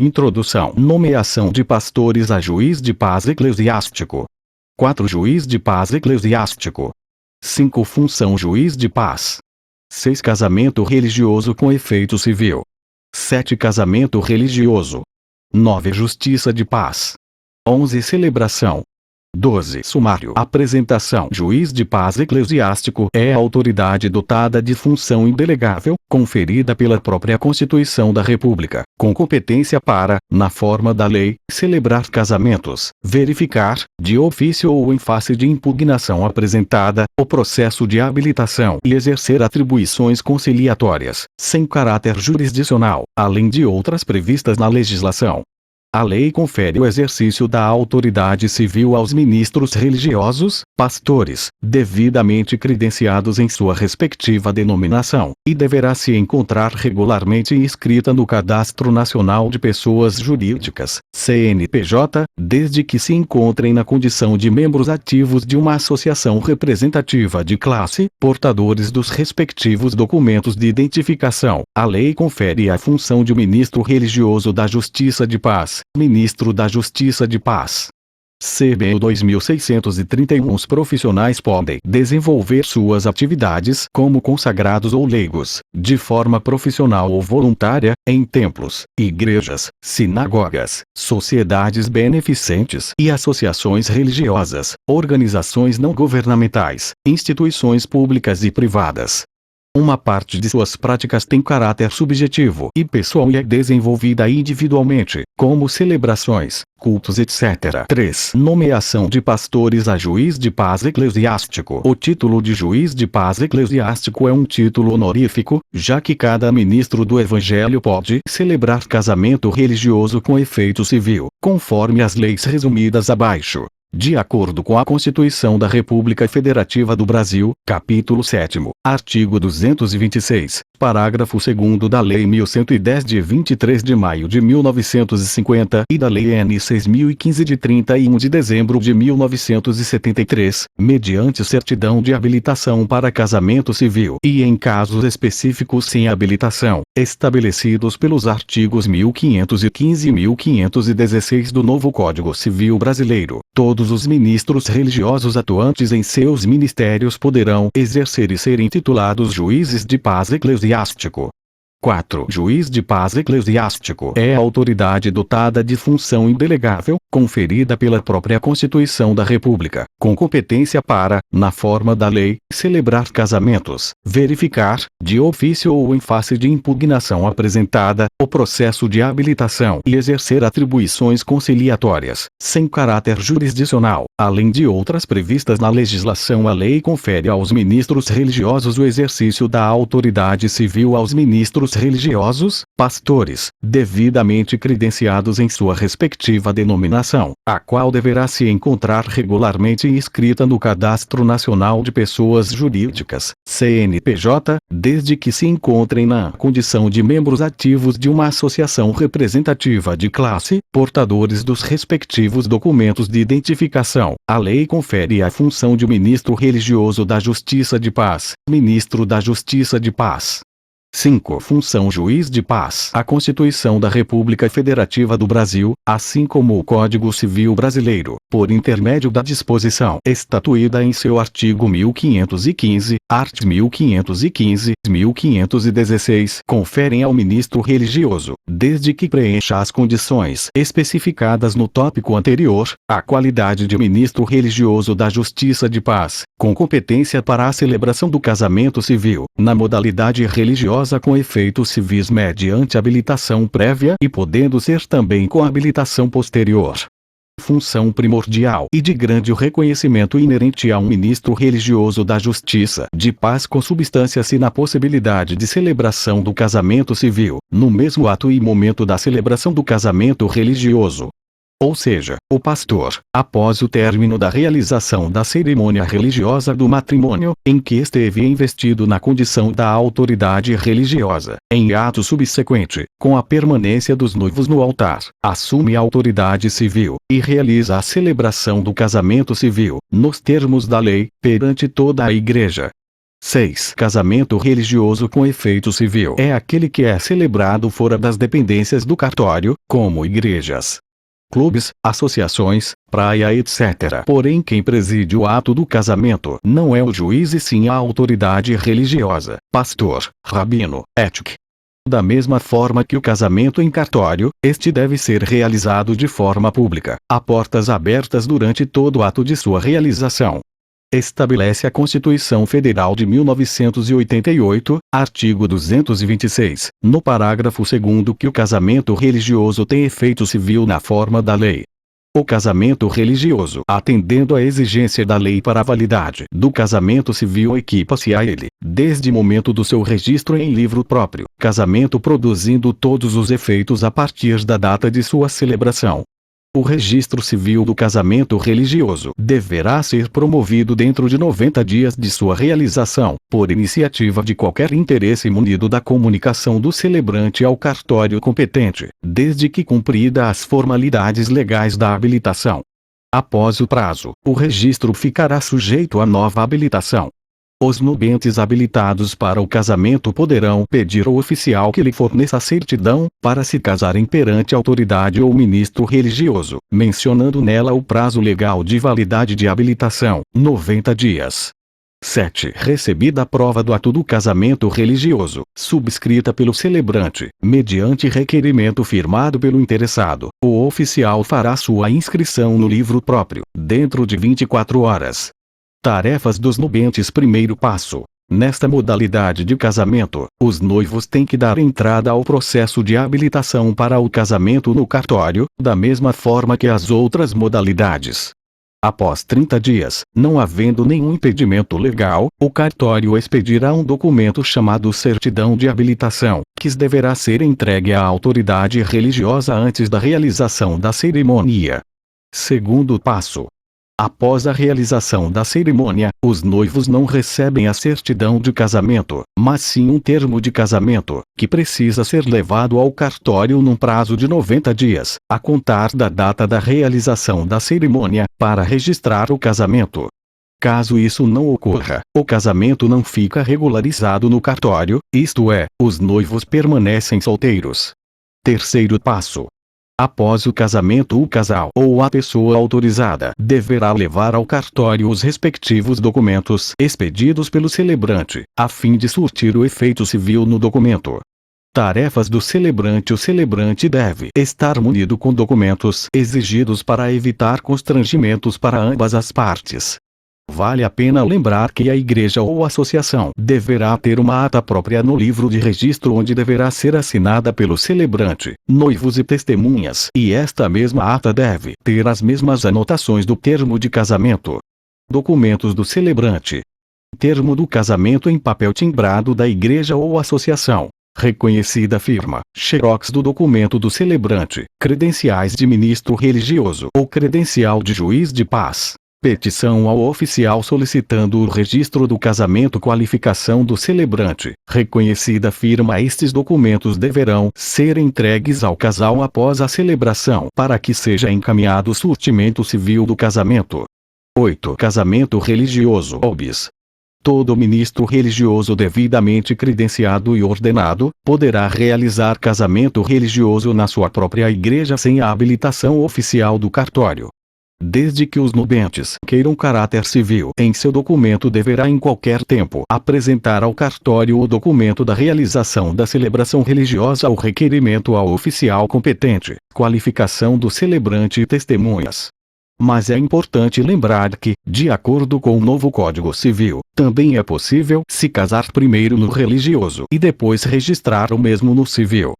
Introdução. Nomeação de pastores a juiz de paz eclesiástico. 4. Juiz de paz eclesiástico. 5. Função juiz de paz. 6. Casamento religioso com efeito civil. 7. Casamento religioso. 9. Justiça de paz. 11. Celebração. 12. Sumário. Apresentação. Juiz de paz eclesiástico é a autoridade dotada de função indelegável, conferida pela própria Constituição da República, com competência para, na forma da lei, celebrar casamentos, verificar, de ofício ou em face de impugnação apresentada, o processo de habilitação e exercer atribuições conciliatórias, sem caráter jurisdicional, além de outras previstas na legislação. A lei confere o exercício da autoridade civil aos ministros religiosos, pastores, devidamente credenciados em sua respectiva denominação, e deverá se encontrar regularmente inscrita no Cadastro Nacional de Pessoas Jurídicas, CNPJ, desde que se encontrem na condição de membros ativos de uma associação representativa de classe, portadores dos respectivos documentos de identificação. A lei confere a função de ministro religioso da Justiça de Paz, ministro da Justiça de Paz. CBO 2631. Os profissionais podem desenvolver suas atividades como consagrados ou leigos, de forma profissional ou voluntária, em templos, igrejas, sinagogas, sociedades beneficentes e associações religiosas, organizações não governamentais, instituições públicas e privadas. Uma parte de suas práticas tem caráter subjetivo e pessoal e é desenvolvida individualmente, como celebrações, cultos, etc. 3. Nomeação de pastores a juiz de paz eclesiástico. O título de juiz de paz eclesiástico é um título honorífico, já que cada ministro do Evangelho pode celebrar casamento religioso com efeito civil, conforme as leis resumidas abaixo. De acordo com a Constituição da República Federativa do Brasil, capítulo 7º, artigo 226, parágrafo 2º da Lei 1110 de 23 de maio de 1950 e da Lei N. 6015 de 31 de dezembro de 1973, mediante certidão de habilitação para casamento civil e em casos específicos sem habilitação, estabelecidos pelos artigos 1515 e 1516 do novo Código Civil Brasileiro, todos os ministros religiosos atuantes em seus ministérios poderão exercer e ser intitulados juízes de paz eclesiástico. 4. Juiz de paz eclesiástico é a autoridade dotada de função indelegável, conferida pela própria Constituição da República, com competência para, na forma da lei, celebrar casamentos, verificar, de ofício ou em face de impugnação apresentada, o processo de habilitação e exercer atribuições conciliatórias, sem caráter jurisdicional, além de outras previstas na legislação. A lei confere aos ministros religiosos o exercício da autoridade civil aos ministros religiosos, pastores, devidamente credenciados em sua respectiva denominação, a qual deverá se encontrar regularmente inscrita no Cadastro Nacional de Pessoas Jurídicas, CNPJ, desde que se encontrem na condição de membros ativos de uma associação representativa de classe, portadores dos respectivos documentos de identificação. A lei confere a função de ministro religioso da Justiça de Paz, ministro da Justiça de Paz. 5. Função juiz de paz. A Constituição da República Federativa do Brasil, assim como o Código Civil Brasileiro, por intermédio da disposição estatuída em seu artigo 1515, art. 1515, 1516, conferem ao ministro religioso, desde que preencha as condições especificadas no tópico anterior, a qualidade de ministro religioso da Justiça de Paz, com competência para a celebração do casamento civil, na modalidade religiosa com efeitos civis mediante habilitação prévia e podendo ser também com habilitação posterior. Função primordial e de grande reconhecimento inerente a um ministro religioso da Justiça de Paz consubstância-se na possibilidade de celebração do casamento civil, no mesmo ato e momento da celebração do casamento religioso. Ou seja, o pastor, após o término da realização da cerimônia religiosa do matrimônio, em que esteve investido na condição da autoridade religiosa, em ato subsequente, com a permanência dos noivos no altar, assume a autoridade civil, e realiza a celebração do casamento civil, nos termos da lei, perante toda a Igreja. 6. Casamento religioso com efeito civil é aquele que é celebrado fora das dependências do cartório, como igrejas, clubes, associações, praia, etc. Porém, quem preside o ato do casamento não é o juiz e sim a autoridade religiosa, pastor, rabino, ético. Da mesma forma que o casamento em cartório, este deve ser realizado de forma pública, a portas abertas durante todo o ato de sua realização. Estabelece a Constituição Federal de 1988, artigo 226, no parágrafo 2º que o casamento religioso tem efeito civil na forma da lei. O casamento religioso, atendendo à exigência da lei para a validade do casamento civil, equipa-se a ele, desde o momento do seu registro em livro próprio, casamento produzindo todos os efeitos a partir da data de sua celebração. O registro civil do casamento religioso deverá ser promovido dentro de 90 dias de sua realização, por iniciativa de qualquer interesse munido da comunicação do celebrante ao cartório competente, desde que cumprida as formalidades legais da habilitação. Após o prazo, o registro ficará sujeito a nova habilitação. Os nubentes habilitados para o casamento poderão pedir ao oficial que lhe forneça a certidão, para se casarem perante a autoridade ou ministro religioso, mencionando nela o prazo legal de validade de habilitação, 90 dias. 7. Recebida a prova do ato do casamento religioso, subscrita pelo celebrante, mediante requerimento firmado pelo interessado, o oficial fará sua inscrição no livro próprio, dentro de 24 horas. Tarefas dos nubentes. Primeiro passo. Nesta modalidade de casamento, os noivos têm que dar entrada ao processo de habilitação para o casamento no cartório, da mesma forma que as outras modalidades. Após 30 dias, não havendo nenhum impedimento legal, o cartório expedirá um documento chamado Certidão de Habilitação, que deverá ser entregue à autoridade religiosa antes da realização da cerimônia. Segundo passo. Após a realização da cerimônia, os noivos não recebem a certidão de casamento, mas sim um termo de casamento, que precisa ser levado ao cartório num prazo de 90 dias, a contar da data da realização da cerimônia, para registrar o casamento. Caso isso não ocorra, o casamento não fica regularizado no cartório, isto é, os noivos permanecem solteiros. Terceiro passo. Após o casamento, o casal ou a pessoa autorizada deverá levar ao cartório os respectivos documentos expedidos pelo celebrante, a fim de surtir o efeito civil no documento. Tarefas do celebrante. O celebrante deve estar munido com documentos exigidos para evitar constrangimentos para ambas as partes. Vale a pena lembrar que a igreja ou associação deverá ter uma ata própria no livro de registro onde deverá ser assinada pelo celebrante, noivos e testemunhas, e esta mesma ata deve ter as mesmas anotações do termo de casamento. Documentos do celebrante. Termo do casamento em papel timbrado da igreja ou associação. Reconhecida firma, xerox do documento do celebrante, credenciais de ministro religioso ou credencial de juiz de paz. Petição ao oficial solicitando o registro do casamento. Qualificação do celebrante, reconhecida firma. Estes documentos deverão ser entregues ao casal após a celebração para que seja encaminhado o surtimento civil do casamento. 8. Casamento religioso. OBS. Todo ministro religioso devidamente credenciado e ordenado, poderá realizar casamento religioso na sua própria igreja sem a habilitação oficial do cartório. Desde que os nubentes queiram caráter civil em seu documento, deverá em qualquer tempo apresentar ao cartório o documento da realização da celebração religiosa ou requerimento ao oficial competente, qualificação do celebrante e testemunhas. Mas é importante lembrar que, de acordo com o novo Código Civil, também é possível se casar primeiro no religioso e depois registrar o mesmo no civil.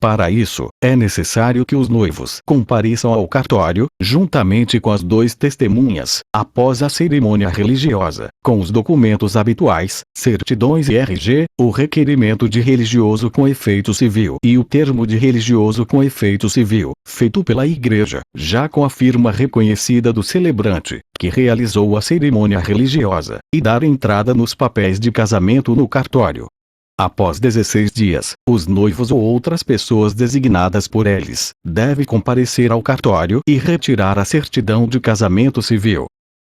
Para isso, é necessário que os noivos compareçam ao cartório, juntamente com as 2 testemunhas, após a cerimônia religiosa, com os documentos habituais, certidões e RG, o requerimento de religioso com efeito civil e o termo de religioso com efeito civil, feito pela igreja, já com a firma reconhecida do celebrante, que realizou a cerimônia religiosa, e dar entrada nos papéis de casamento no cartório. Após 16 dias, os noivos ou outras pessoas designadas por eles devem comparecer ao cartório e retirar a certidão de casamento civil.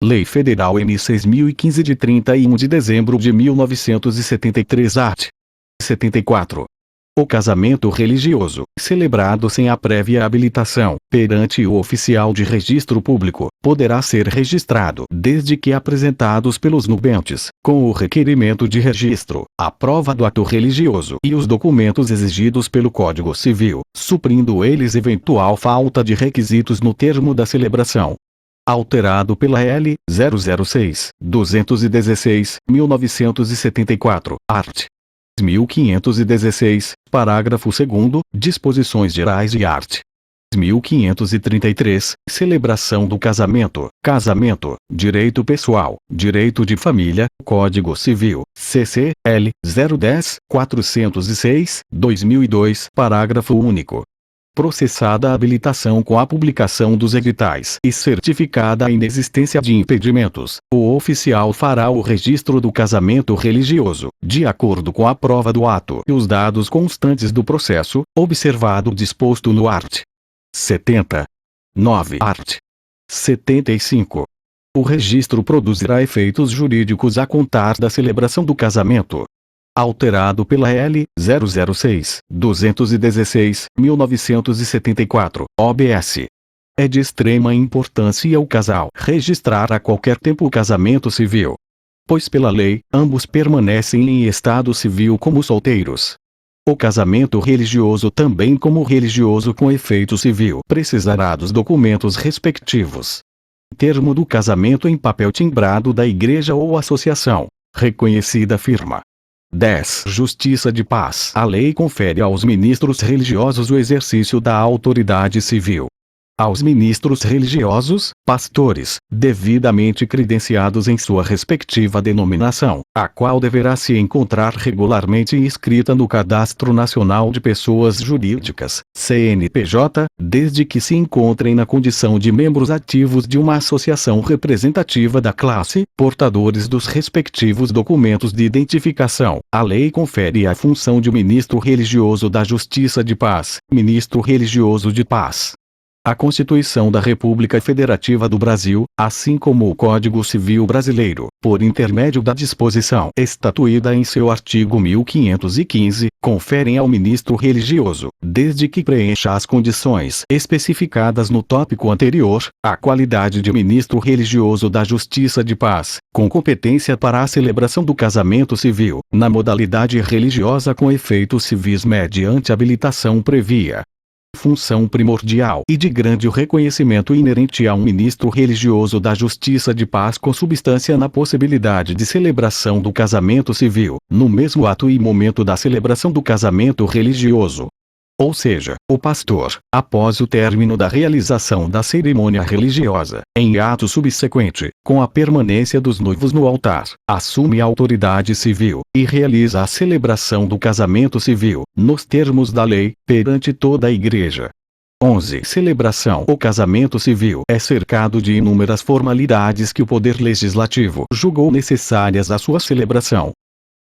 Lei Federal N. 6.015 de 31 de dezembro de 1973 art. 74. O casamento religioso, celebrado sem a prévia habilitação, perante o oficial de registro público, poderá ser registrado desde que apresentados pelos nubentes, com o requerimento de registro, a prova do ato religioso e os documentos exigidos pelo Código Civil, suprindo eles eventual falta de requisitos no termo da celebração. Alterado pela L. 006-216/1974, art. 1516, parágrafo 2º, disposições gerais e art. 1533, celebração do casamento, direito pessoal, direito de família, Código Civil, CC, L. 010-406/2002, parágrafo único. Processada a habilitação com a publicação dos editais e certificada a inexistência de impedimentos, o oficial fará o registro do casamento religioso, de acordo com a prova do ato e os dados constantes do processo, observado o disposto no art. 70. 9. art. 75. O registro produzirá efeitos jurídicos a contar da celebração do casamento. Alterado pela L. 006-216/1974, OBS. É de extrema importância ao casal registrar a qualquer tempo o casamento civil, pois pela lei, ambos permanecem em estado civil como solteiros. O casamento religioso também como religioso com efeito civil precisará dos documentos respectivos. Termo do casamento em papel timbrado da igreja ou associação, reconhecida firma. 10. Justiça de paz. A lei confere aos ministros religiosos o exercício da autoridade civil. Aos ministros religiosos, pastores, devidamente credenciados em sua respectiva denominação, a qual deverá se encontrar regularmente inscrita no Cadastro Nacional de Pessoas Jurídicas, CNPJ, desde que se encontrem na condição de membros ativos de uma associação representativa da classe, portadores dos respectivos documentos de identificação. A lei confere a função de ministro religioso da Justiça de Paz, ministro religioso de paz. A Constituição da República Federativa do Brasil, assim como o Código Civil Brasileiro, por intermédio da disposição estatuída em seu artigo 1515, conferem ao ministro religioso, desde que preencha as condições especificadas no tópico anterior, a qualidade de ministro religioso da Justiça de Paz, com competência para a celebração do casamento civil, na modalidade religiosa com efeitos civis mediante habilitação previa. Função primordial e de grande reconhecimento inerente a um ministro religioso da Justiça de Paz com substância na possibilidade de celebração do casamento civil, no mesmo ato e momento da celebração do casamento religioso. Ou seja, o pastor, após o término da realização da cerimônia religiosa, em ato subsequente, com a permanência dos noivos no altar, assume a autoridade civil, e realiza a celebração do casamento civil, nos termos da lei, perante toda a igreja. 11. Celebração. O casamento civil é cercado de inúmeras formalidades que o Poder Legislativo julgou necessárias à sua celebração.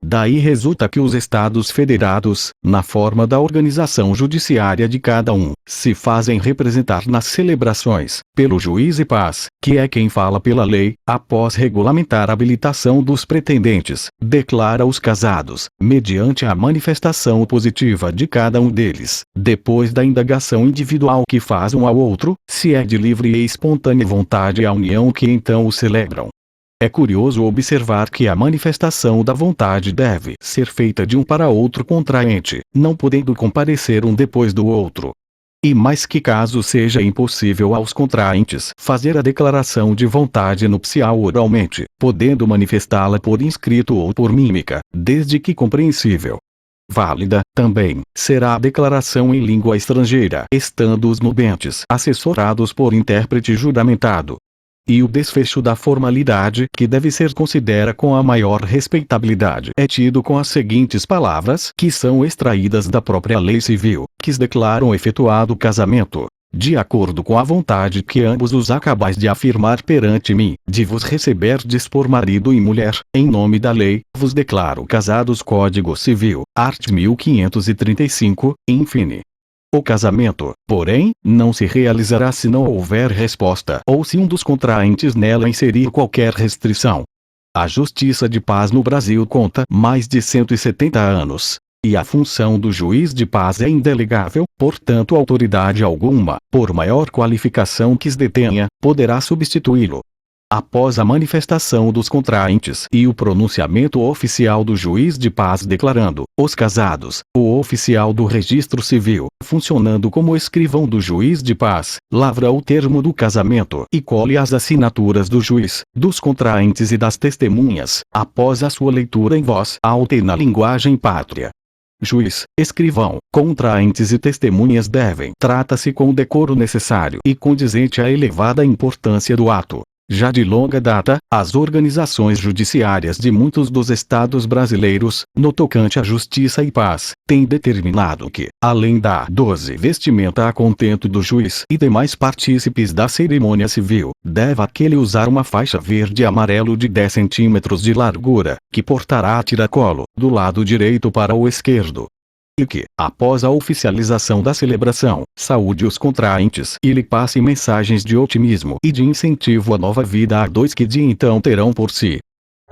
Daí resulta que os Estados federados, na forma da organização judiciária de cada um, se fazem representar nas celebrações, pelo juiz de paz, que é quem fala pela lei, após regulamentar a habilitação dos pretendentes, declara os casados, mediante a manifestação positiva de cada um deles, depois da indagação individual que faz um ao outro, se é de livre e espontânea vontade a união que então o celebram. É curioso observar que a manifestação da vontade deve ser feita de um para outro contraente, não podendo comparecer um depois do outro. E mais que caso seja impossível aos contraentes fazer a declaração de vontade nupcial oralmente, podendo manifestá-la por escrito ou por mímica, desde que compreensível. Válida, também, será a declaração em língua estrangeira, estando os nubentes assessorados por intérprete juramentado. E o desfecho da formalidade, que deve ser considerada com a maior respeitabilidade, é tido com as seguintes palavras, que são extraídas da própria lei civil, que declaram efetuado o casamento. De acordo com a vontade que ambos os acabais de afirmar perante mim, de vos receberdes por marido e mulher, em nome da lei, vos declaro casados. Código Civil, art. 1535, infine. O casamento, porém, não se realizará se não houver resposta ou se um dos contraentes nela inserir qualquer restrição. A Justiça de Paz no Brasil conta mais de 170 anos. E a função do juiz de paz é indelegável, portanto autoridade alguma, por maior qualificação que se detenha, poderá substituí-lo. Após a manifestação dos contraentes e o pronunciamento oficial do juiz de paz declarando os casados, o oficial do registro civil, funcionando como escrivão do juiz de paz, lavra o termo do casamento e colhe as assinaturas do juiz, dos contraentes e das testemunhas, após a sua leitura em voz alta e na linguagem pátria. Juiz, escrivão, contraentes e testemunhas devem trata-se com o decoro necessário e condizente à elevada importância do ato. Já de longa data, as organizações judiciárias de muitos dos estados brasileiros, no tocante à justiça e paz, têm determinado que, além da 12 vestimenta a contento do juiz e demais partícipes da cerimônia civil, deve aquele usar uma faixa verde e amarelo de 10 centímetros de largura, que portará a tiracolo, do lado direito para o esquerdo. E que, após a oficialização da celebração, saúde os contraentes e lhe passe mensagens de otimismo e de incentivo à nova vida a dois que de então terão por si.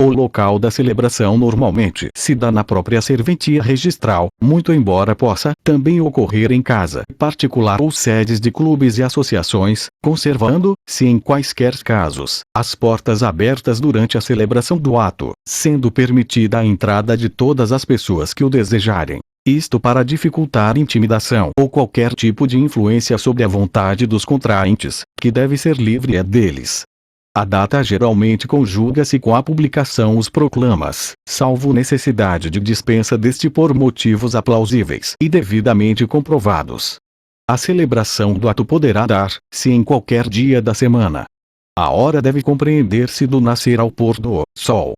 O local da celebração normalmente se dá na própria serventia registral, muito embora possa também ocorrer em casa particular ou sedes de clubes e associações, conservando, se em quaisquer casos, as portas abertas durante a celebração do ato, sendo permitida a entrada de todas as pessoas que o desejarem. Isto para dificultar intimidação ou qualquer tipo de influência sobre a vontade dos contraentes, que deve ser livre deles. A data geralmente conjuga-se com a publicação os proclamas, salvo necessidade de dispensa deste por motivos aplausíveis e devidamente comprovados. A celebração do ato poderá dar-se em qualquer dia da semana. A hora deve compreender-se do nascer ao pôr do sol.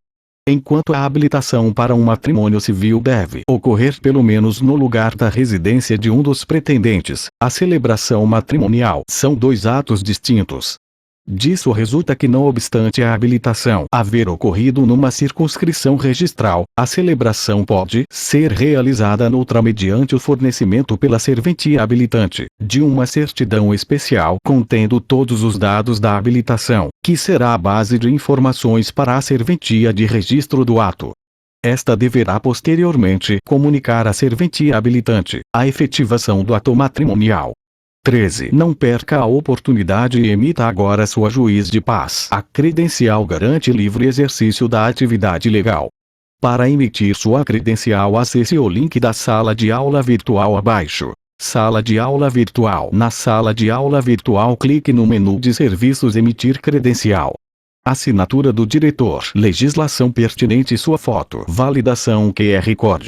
Enquanto a habilitação para um matrimônio civil deve ocorrer pelo menos no lugar da residência de um dos pretendentes, a celebração matrimonial são dois atos distintos. Disso resulta que, não obstante a habilitação haver ocorrido numa circunscrição registral, a celebração pode ser realizada noutra mediante o fornecimento pela serventia habilitante de uma certidão especial contendo todos os dados da habilitação, que será a base de informações para a serventia de registro do ato. Esta deverá posteriormente comunicar à serventia habilitante a efetivação do ato matrimonial. 13. Não perca a oportunidade e emita agora sua juiz de paz. A credencial garante livre exercício da atividade legal. Para emitir sua credencial, acesse o link da sala de aula virtual abaixo. Sala de aula virtual. Na sala de aula virtual, clique no menu de serviços Emitir credencial. Assinatura do diretor. Legislação pertinente. Sua foto. Validação QR Code.